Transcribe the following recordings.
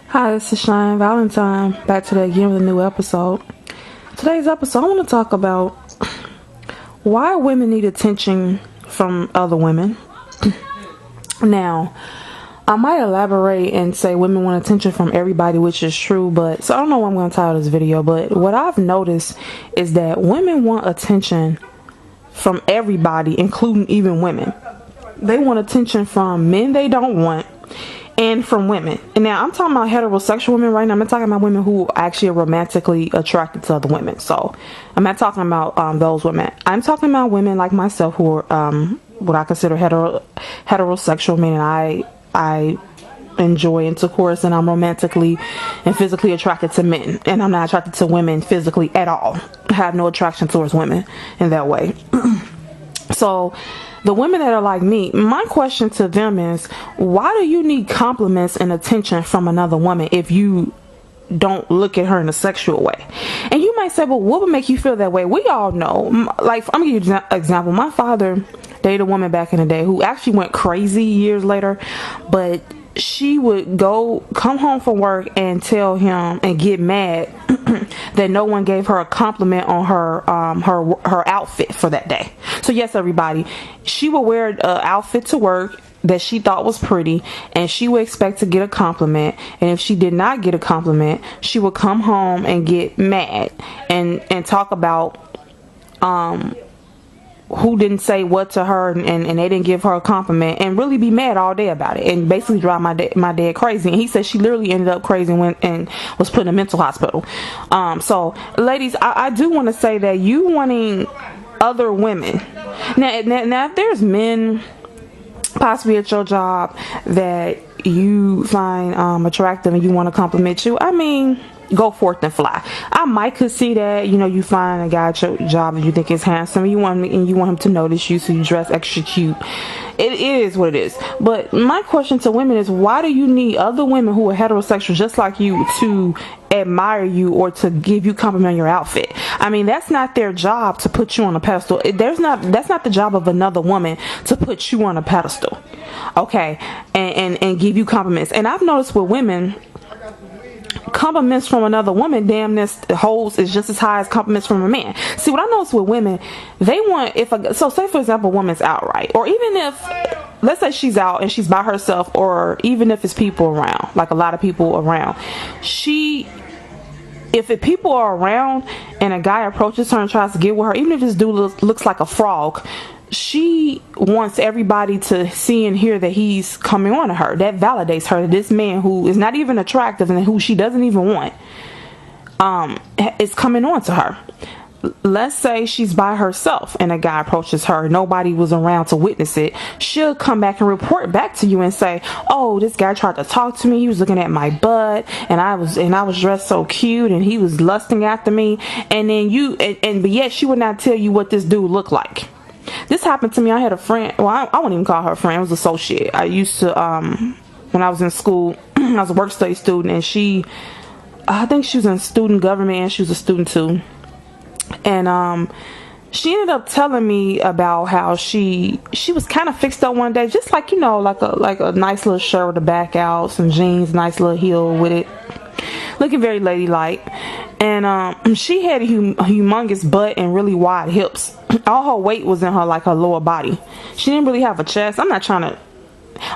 Hi, this is Shine Valentine, back today again with a new episode. Today's episode, I want to talk about why women need attention from other women. Now, I might elaborate and say women want attention from everybody, which is true, but so I don't know what I'm going to title this video, but what I've noticed is that women want attention from everybody, including even women. They want attention from men they don't want, and from women. And now I'm talking about heterosexual women right now. I'm not talking about women who actually are romantically attracted to other women. So I'm not talking about those women. I'm talking about women like myself who are what I consider heterosexual, meaning I enjoy intercourse and I'm romantically and physically attracted to men, and I'm not attracted to women physically at all. I have no attraction towards women in that way. So the women that are like me, my question to them is, why do you need compliments and attention from another woman if you don't look at her in a sexual way? And you might say, well, what would make you feel that way? We all know, like, I'm gonna give you an example. My father dated a woman back in the day who actually went crazy years later, but she would come home from work and tell him and get mad that no one gave her a compliment on her outfit for that day. So yes, everybody, she would wear an outfit to work that she thought was pretty, and she would expect to get a compliment, and if she did not get a compliment, she would come home and get mad and talk about who didn't say what to her, and they didn't give her a compliment, and really be mad all day about it, and basically drive my dad crazy. And he said she literally ended up crazy and was put in a mental hospital. So ladies, I do want to say that you wanting other women, now if there's men possibly at your job that you find attractive and you want to compliment you, I mean, go forth and fly. I might could see that, you find a guy at your job and you think is handsome, and you want him to notice you, so you dress extra cute. It is what it is. But my question to women is, why do you need other women who are heterosexual just like you to admire you or to give you compliment on your outfit? I mean, that's not their job to put you on a pedestal. That's not the job of another woman to put you on a pedestal, okay, and give you compliments. And I've noticed with women, compliments from another woman, damn, this holds is just as high as compliments from a man. See, what I notice with women, they want, so say for example, a woman's out, right? Or even if, let's say she's out and she's by herself, or even if it's people around, like a lot of people around, if people are around and a guy approaches her and tries to get with her, even if this dude looks like a frog, she wants everybody to see and hear that he's coming on to her. That validates her. This man who is not even attractive and who she doesn't even want is coming on to her. Let's say she's by herself and a guy approaches her, nobody was around to witness it. She'll come back and report back to you and say, oh, this guy tried to talk to me, he was looking at my butt, and I was dressed so cute, and he was lusting after me. And then but yet she would not tell you what this dude looked like. This happened to me. I had a friend, well, I wouldn't even call her a friend, it was an associate. I used to, when I was in school, I was a work study student, and I think she was in student government, and she was a student too. And she ended up telling me about how she was kind of fixed up one day, just like, like a nice little shirt with the back out, some jeans, nice little heel with it, looking very ladylike. And she had a humongous butt and really wide hips. All her weight was in her lower body. She didn't really have a chest. I'm not trying to,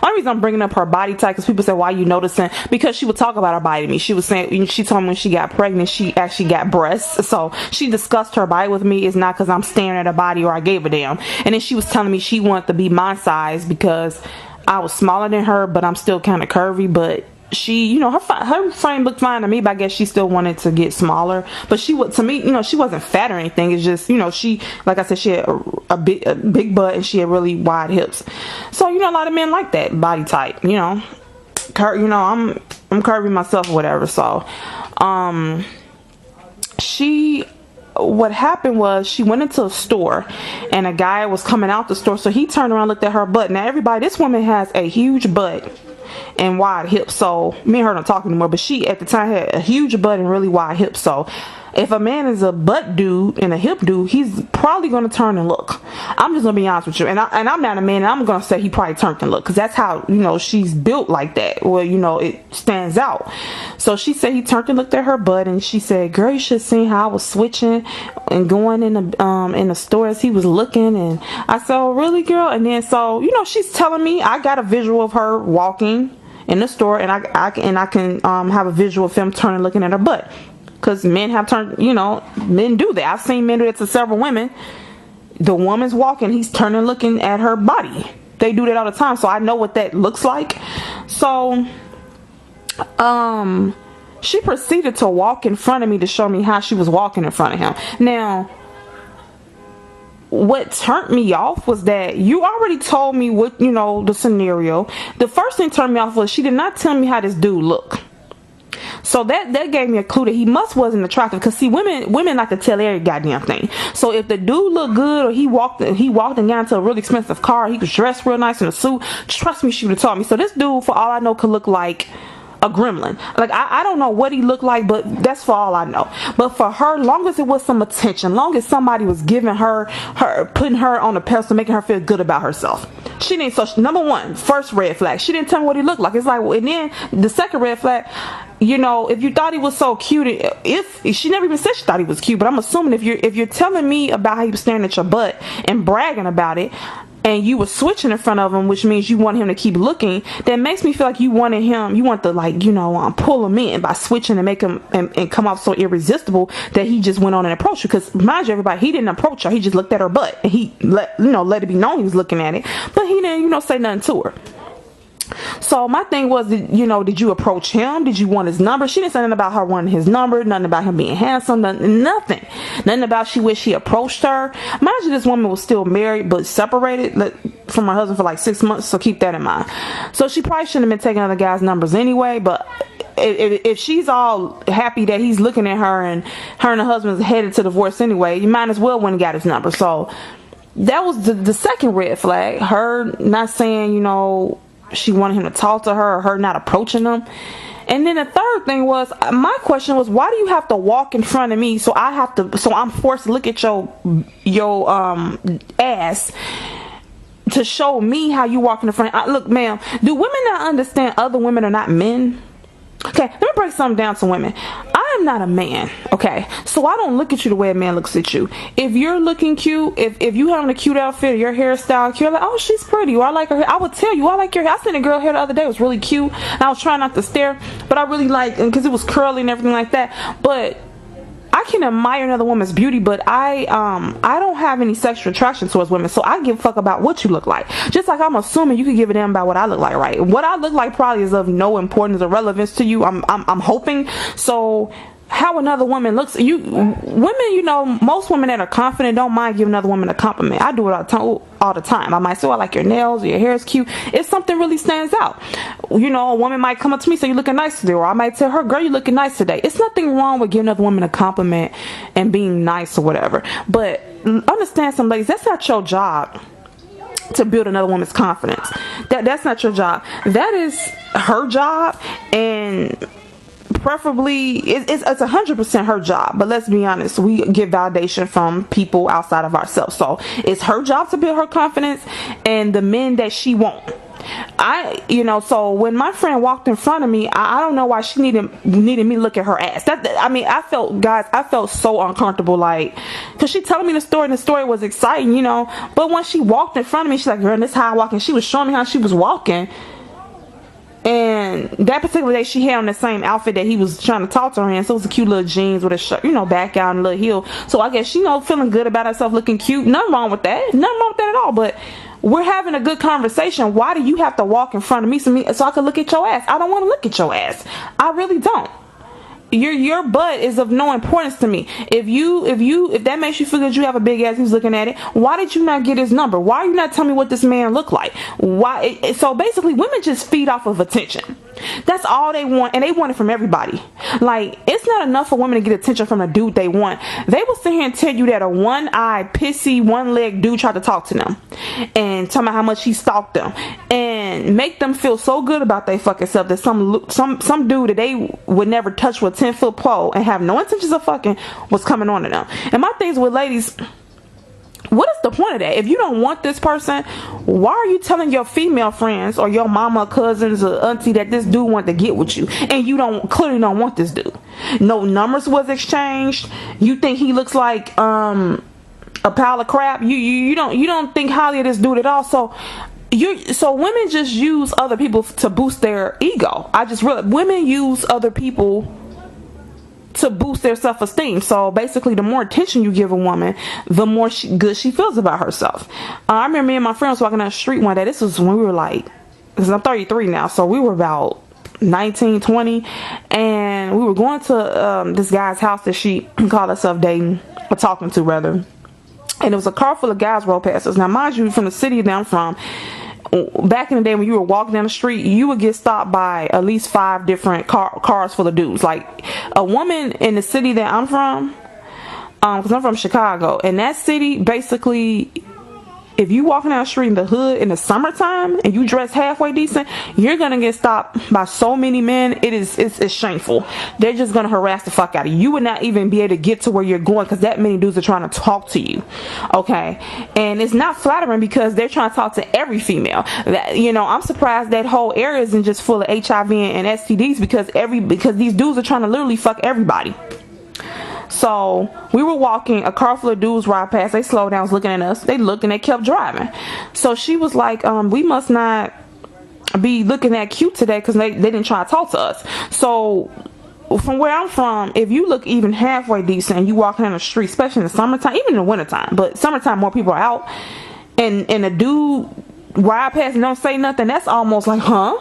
only reason I'm bringing up her body type because people say, why are you noticing? Because she would talk about her body to me. She was saying, she told me when she got pregnant, she actually got breasts. So she discussed her body with me. It's not because I'm staring at her body or I gave a damn. And then she was telling me she wanted to be my size because I was smaller than her, but I'm still kind of curvy. But she, her frame looked fine to me, but I guess she still wanted to get smaller. But she would, to me, she wasn't fat or anything. It's just, she, like I said, she had a big butt and she had really wide hips. So, a lot of men like that body type, I'm curvy myself or whatever. So, what happened was she went into a store and a guy was coming out the store. So he turned around, looked at her butt. Now everybody, this woman has a huge butt and wide hips. So me and her don't talk anymore, but she at the time had a huge butt and really wide hips. So if a man is a butt dude and a hip dude, he's probably going to turn and look. I'm just going to be honest with you. And I'm not a man, and I'm going to say he probably turned and look, because that's how, she's built like that. Well, it stands out. So she said he turned and looked at her butt, and she said, girl, you should have seen how I was switching and going in the store as he was looking. And I said, oh, really, girl? And then, so, she's telling me, I got a visual of her walking in the store, and I can have a visual of him turning looking at her butt. Because men have turned, men do that. I've seen men do that to several women. The woman's walking, he's turning looking at her body. They do that all the time, so I know what that looks like. So, she proceeded to walk in front of me to show me how she was walking in front of him. Now, what turned me off was that you already told me what, the scenario. The first thing turned me off was she did not tell me how this dude looked. So that gave me a clue that he wasn't attractive. Because see, women like to tell every goddamn thing. So if the dude looked good, or he walked and got into a really expensive car, he was dressed real nice in a suit, trust me, she would have told me. So this dude, for all I know, could look like a gremlin. Like, I don't know what he looked like, but that's for all I know. But for her, long as it was some attention, long as somebody was giving her putting her on a pedestal, making her feel good about herself, she didn't. So number one, first red flag, she didn't tell me what he looked like. It's like, and then the second red flag, if you thought he was so cute, if she never even said she thought he was cute, but I'm assuming if you're telling me about how he was staring at your butt and bragging about it, and you were switching in front of him, which means you want him to keep looking, that makes me feel like you want to pull him in by switching and make him and come off so irresistible that he just went on and approached you. Because mind you, everybody, he didn't approach her, he just looked at her butt, and he let it be known he was looking at it, but he didn't say nothing to her. So my thing was, did you approach him? Did you want his number? She didn't say nothing about her wanting his number, nothing about him being handsome, nothing about she wished he approached her. Mind you, this woman was still married but separated from her husband for like 6 months, so keep that in mind. So she probably shouldn't have been taking other guys' numbers anyway, but if she's all happy that he's looking at her and her husband's headed to divorce anyway, you might as well went and got his number. So that was the second red flag, her not saying, she wanted him to talk to her, or her not approaching him. And then the third thing was, my question was, why do you have to walk in front of me so I'm forced to look at your ass to show me how you walk in the front? Look, ma'am, do women not understand other women are not men? Okay, let me break something down to women. I am not a man, okay? So I don't look at you the way a man looks at you. If you're looking cute, if you having a cute outfit, or your hairstyle, you're like, oh, she's pretty, or I like her hair. I would tell you, I like your hair. I seen a girl hair the other day, it was really cute, and I was trying not to stare, but I really liked it because it was curly and everything like that. But I can admire another woman's beauty, but I don't have any sexual attraction towards women, so I give a fuck about what you look like. Just like I'm assuming you could give a damn about what I look like, right? What I look like probably is of no importance or relevance to you. I'm hoping. So how another woman looks, women, most women that are confident don't mind giving another woman a compliment. I do it all the time. I might say, oh, I like your nails, or your hair is cute. If something really stands out, a woman might come up to me and say, you're looking nice today, or I might tell her, girl, you're looking nice today. It's nothing wrong with giving another woman a compliment and being nice or whatever, but understand, some ladies, that's not your job to build another woman's confidence. That's not your job. That is her job, and preferably it's 100% her job. But let's be honest, we get validation from people outside of ourselves, so it's her job to build her confidence and the men that she won't. So when my friend walked in front of me, I don't know why she needed me to look at her ass. I felt so uncomfortable, like, because she telling me the story, and the story was exciting, but when she walked in front of me, she's like, girl, this is how I walk, and she was showing me how she was walking. And that particular day, she had on the same outfit that he was trying to talk to her in. So it was a cute little jeans with a shirt, back out and a little heel. So I guess she, feeling good about herself, looking cute. Nothing wrong with that. Nothing wrong with that at all. But we're having a good conversation. Why do you have to walk in front of me so I can look at your ass? I don't want to look at your ass. I really don't. Your butt is of no importance to me. If that makes you feel that you have a big ass, who's looking at it, why did you not get his number? Why are you not telling me what this man looked like? Why? So basically, women just feed off of attention. That's all they want, and they want it from everybody. Like, it's not enough for women to get attention from a dude they want. They will sit here and tell you that a one-eyed, pissy, one-legged dude tried to talk to them and tell me how much he stalked them and make them feel so good about their fucking self that some dude that they would never touch with a 10-foot pole and have no intentions of fucking was coming on to them. And my things with ladies, what is the point of that? If you don't want this person, why are you telling your female friends or your mama, cousins, or auntie that this dude want to get with you, and you clearly don't want this dude? No numbers was exchanged. You think he looks like a pile of crap? You don't think highly of this dude at all. So women just use other people to boost their ego. I just realized women use other people to boost their self-esteem. So basically, the more attention you give a woman, the more good she feels about herself. I remember me and my friends walking down the street one day. This was when we were like, because I'm 33 now, so we were about 19, 20, and we were going to this guy's house that she called herself dating, or talking to rather. And it was a car full of guys roll past us. Now, mind you, from the city that I'm from, back in the day when you were walking down the street, you would get stopped by at least 5 different cars full of dudes. Like, a woman in the city that I'm from, because I'm from Chicago, and that city, basically, if you walking down the street in the hood in the summertime and you dress halfway decent, you're gonna get stopped by so many men. It's shameful. They're just gonna harass the fuck out of you. You would not even be able to get to where you're going because that many dudes are trying to talk to you. Okay, and it's not flattering because they're trying to talk to every female. I'm surprised that whole area isn't just full of HIV and STDs because these dudes are trying to literally fuck everybody. So we were walking, a car full of dudes ride past. They slowed down, was looking at us. They looked and they kept driving. So she was like, we must not be looking that cute today because they didn't try to talk to us. So from where I'm from, if you look even halfway decent and you walking down the street, especially in the summertime, even in the wintertime, but summertime more people are out, and a dude ride past and don't say nothing, that's almost like, huh?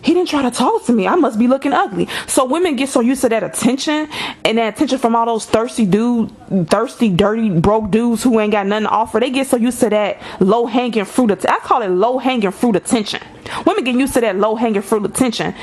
He didn't try to talk to me. I must be looking ugly. So women get so used to that attention, and that attention from all those thirsty, dirty, broke dudes who ain't got nothing to offer. They get so used to that low-hanging fruit. I call it low-hanging fruit attention. Women get used to that low-hanging fruit attention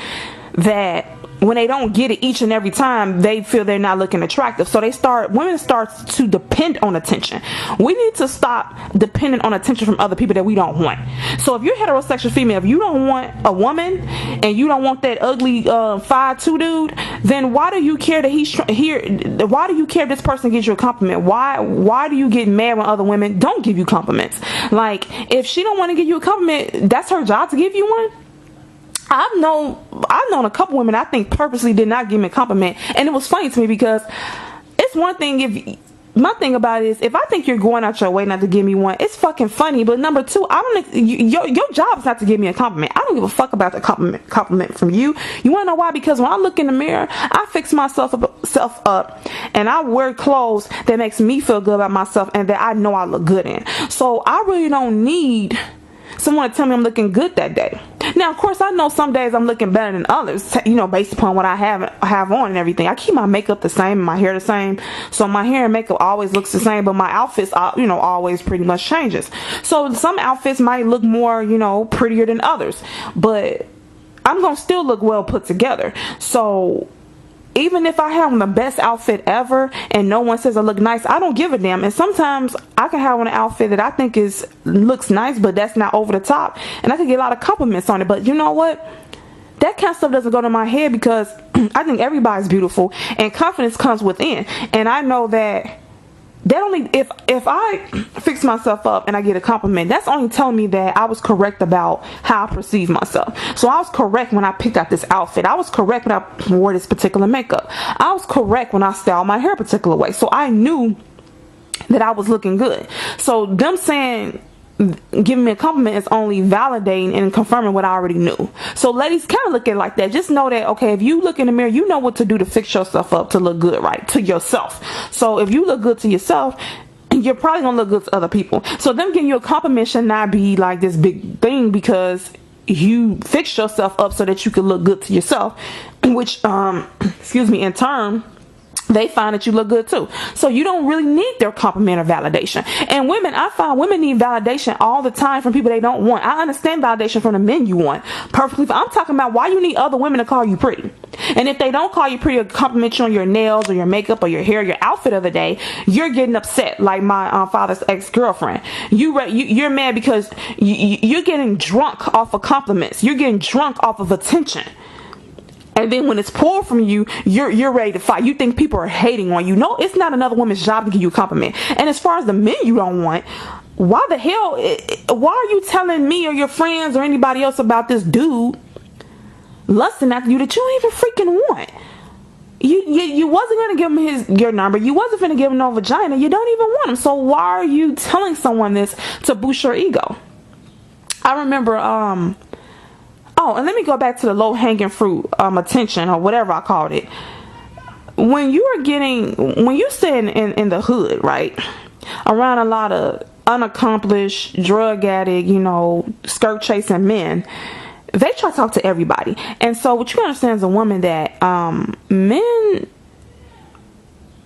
that when they don't get it each and every time, they feel they're not looking attractive. So women start to depend on attention. We need to stop depending on attention from other people that we don't want. So if you're heterosexual female, if you don't want a woman and you don't want that ugly 5'2" dude, then why do you care that he's here? Why do you care if this person gives you a compliment? Why do you get mad when other women don't give you compliments? Like, if she don't want to give you a compliment, that's her job to give you one. I've known a couple women I think purposely did not give me a compliment, and it was funny to me because it's one thing my thing about it is, if I think you're going out your way not to give me one, it's fucking funny. But number 2, your job is not to give me a compliment. I don't give a fuck about the compliment from you. You want to know why? Because when I look in the mirror, I fix myself up and I wear clothes that makes me feel good about myself and that I know I look good in. So I really don't need someone to tell me I'm looking good that day. Now, of course, I know some days I'm looking better than others, based upon what I have on and everything. I keep my makeup the same, my hair the same, so my hair and makeup always looks the same, but my outfits, always pretty much changes. So some outfits might look more, prettier than others, but I'm gonna still look well put together. So even if I have on the best outfit ever and no one says I look nice, I don't give a damn. And sometimes I can have on an outfit that I think looks nice, but that's not over the top, and I can get a lot of compliments on it. But you know what? That kind of stuff doesn't go to my head because I think everybody's beautiful, and confidence comes within. And I know that only if I fix myself up and I get a compliment, that's only telling me that I was correct about how I perceive myself. So I was correct when I picked out this outfit. I was correct when I wore this particular makeup. I was correct when I styled my hair a particular way. So I knew that I was looking good. So them saying, giving me a compliment is only validating and confirming what I already knew. So ladies, kind of look at it like that. Just know that, okay, if you look in the mirror, you know what to do to fix yourself up to look good, right? To yourself. So if you look good to yourself, you're probably gonna look good to other people. So them giving you a compliment should not be like this big thing because you fixed yourself up so that you can look good to yourself, which in turn they find that you look good too. So you don't really need their compliment or validation. And women, I find women need validation all the time from people they don't want. I understand validation from the men you want perfectly. I'm talking about why you need other women to call you pretty. And if they don't call you pretty or compliment you on your nails or your makeup or your hair, your outfit of the day, you're getting upset. Like my father's ex-girlfriend. You're mad because you're getting drunk off of compliments. You're getting drunk off of attention. And then when it's pulled from you, you're ready to fight. You think people are hating on you. No, it's not another woman's job to give you a compliment. And as far as the men you don't want, why the hell, why are you telling me or your friends or anybody else about this dude lusting after you that you don't even freaking want? You wasn't going to give him your number. You wasn't going to give him no vagina. You don't even want him. So why are you telling someone this to boost your ego? I remember, oh, and let me go back to the low-hanging fruit, attention, or whatever I called it. When you stay in the hood, right, around a lot of unaccomplished, drug addict, skirt chasing men, they try to talk to everybody. And so what you understand as a woman that a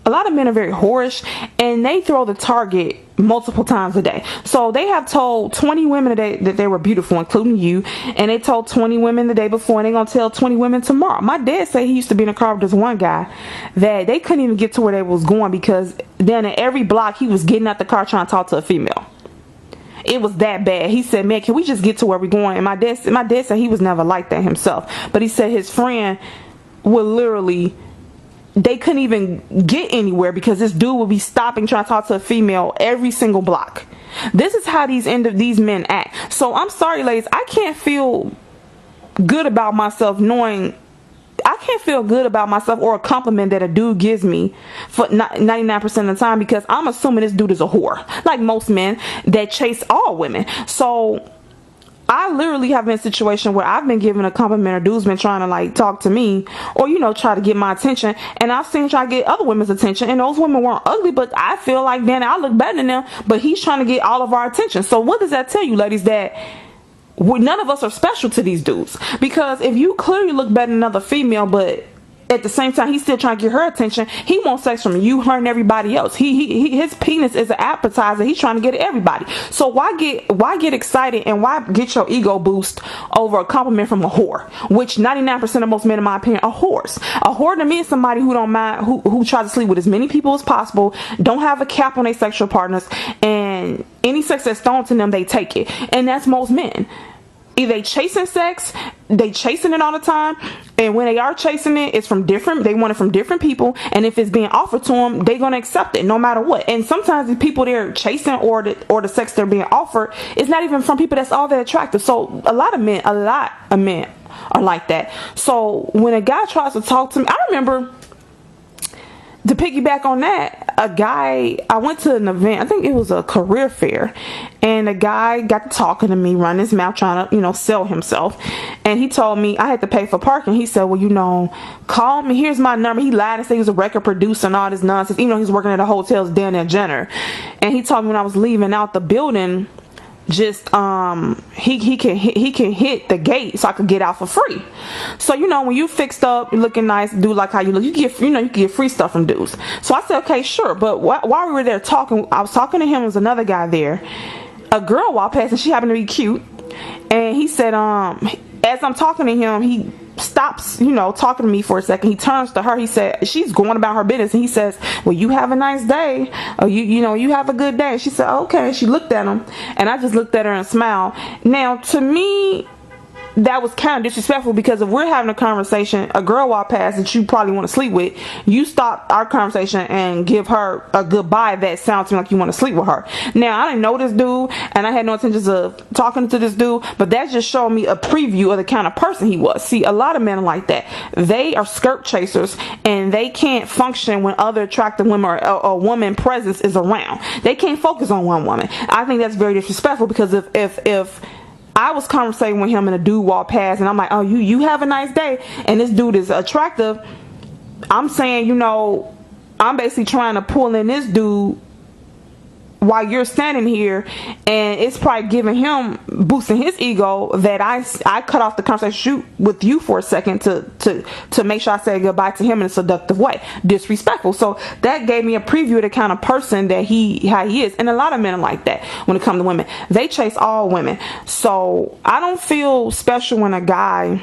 lot of men are very whorish, and they throw the target multiple times a day. So they have told 20 women today that they were beautiful, including you, and they told 20 women the day before, and they're going to tell 20 women tomorrow. My dad said he used to be in a car with this one guy that they couldn't even get to where they was going because then at every block he was getting out the car trying to talk to a female. It was that bad. He said, man, can we just get to where we're going? And my dad said he was never like that himself. But he said his friend would literally, they couldn't even get anywhere because this dude would be stopping trying to talk to a female every single block. This is how these men act. So I'm sorry, ladies, I can't feel good about myself knowing, I can't feel good about myself or a compliment that a dude gives me for 99% of the time, because I'm assuming this dude is a whore, like most men that chase all women. So I literally have been in a situation where I've been given a compliment or dude's been trying to like talk to me or try to get my attention, and I've seen him try to get other women's attention, and those women weren't ugly, but I feel like, man, I look better than them, but he's trying to get all of our attention. So what does that tell you, ladies? That none of us are special to these dudes, because if you clearly look better than another female, but at the same time he's still trying to get her attention, he wants sex from you, her, and everybody else. His penis is an appetizer. He's trying to get everybody. So why get excited and why get your ego boost over a compliment from a whore, which 99% of most men, in my opinion, are whores. A whore to me is somebody who don't mind, who tries to sleep with as many people as possible, don't have a cap on their sexual partners, and any sex that's thrown to them, they take it. And that's most men. If they chasing sex, they chasing it all the time, and when they are chasing it, it's from they want it from different people, and if it's being offered to them, they're gonna accept it no matter what. And sometimes the people they're chasing or the sex they're being offered is not even from people that's all that attractive. So a lot of men are like that. So when a guy tries to talk to me, I remember, to piggyback on that, I went to an event, I think it was a career fair, and a guy got to talking to me, running his mouth, trying to, sell himself. And he told me I had to pay for parking. He said, well, call me, here's my number. He lied and said he was a record producer and all this nonsense, even though he's working at a hotel's down in Jenner. And he told me when I was leaving out the building, just he can hit the gate so I could get out for free. So when you fixed up, looking nice, do like how you look, you can get free stuff from dudes. So I said, okay, sure. But while we were there talking, I was talking to him. There was another guy there. A girl walked past and she happened to be cute, and he said, as I'm talking to him, he stops, talking to me for a second. He turns to her. He said, she's going about her business, and he says, well, you have a nice day, or you have a good day. And she said, okay. She looked at him, and I just looked at her and smiled. Now, to me, that was kind of disrespectful, because if we're having a conversation, a girl walk past that you probably want to sleep with, you stop our conversation and give her a goodbye that sounds to me like you want to sleep with her. Now, I didn't know this dude, and I had no intentions of talking to this dude, but that just showed me a preview of the kind of person he was. See, a lot of men are like that. They are skirt chasers, and they can't function when other attractive women or a woman presence is around. They can't focus on one woman. I think that's very disrespectful, because if I was conversating with him and a dude walked past, and I'm like, oh, you have a nice day, and this dude is attractive, I'm saying, I'm basically trying to pull in this dude while you're standing here, and it's probably giving him, boosting his ego, that I cut off the conversation with you for a second to make sure I say goodbye to him in a seductive way. Disrespectful. So that gave me a preview of the kind of person that how he is. And a lot of men are like that when it comes to women. They chase all women. So I don't feel special when a guy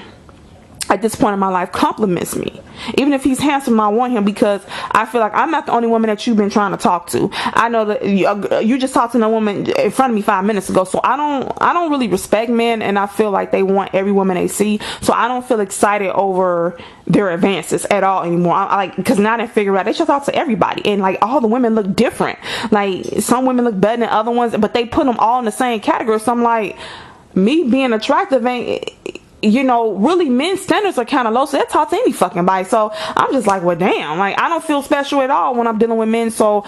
at this point in my life compliments me. Even if he's handsome, I want him, because I feel like I'm not the only woman that you've been trying to talk to. I know that you just talked to a woman in front of me 5 minutes ago. So I don't really respect men, and I feel like they want every woman they see. So I don't feel excited over their advances at all anymore. I like, because now they figure out they should talk to everybody, and like all the women look different. Like some women look better than other ones, but they put them all in the same category. So I'm like, me being attractive ain't, you know, really men's standards are kind of low, so they'll talk to any fucking body. So I'm just like, well, damn, like I don't feel special at all when I'm dealing with men. So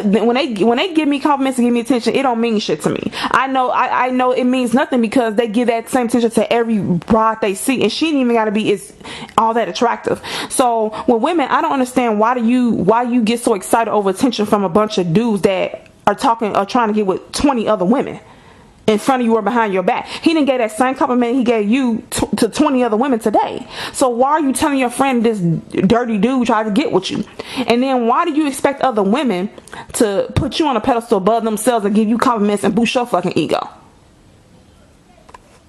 when they give me compliments and give me attention, it don't mean shit to me. I know it means nothing, because they give that same attention to every broad they see, and she ain't even gotta be all that attractive. So with women, I don't understand why you get so excited over attention from a bunch of dudes that are trying to get with 20 other women in front of you or behind your back. He didn't get that same compliment he gave you to 20 other women today. So why are you telling your friend this dirty dude tried to get with you? And then why do you expect other women to put you on a pedestal above themselves and give you compliments and boost your fucking ego?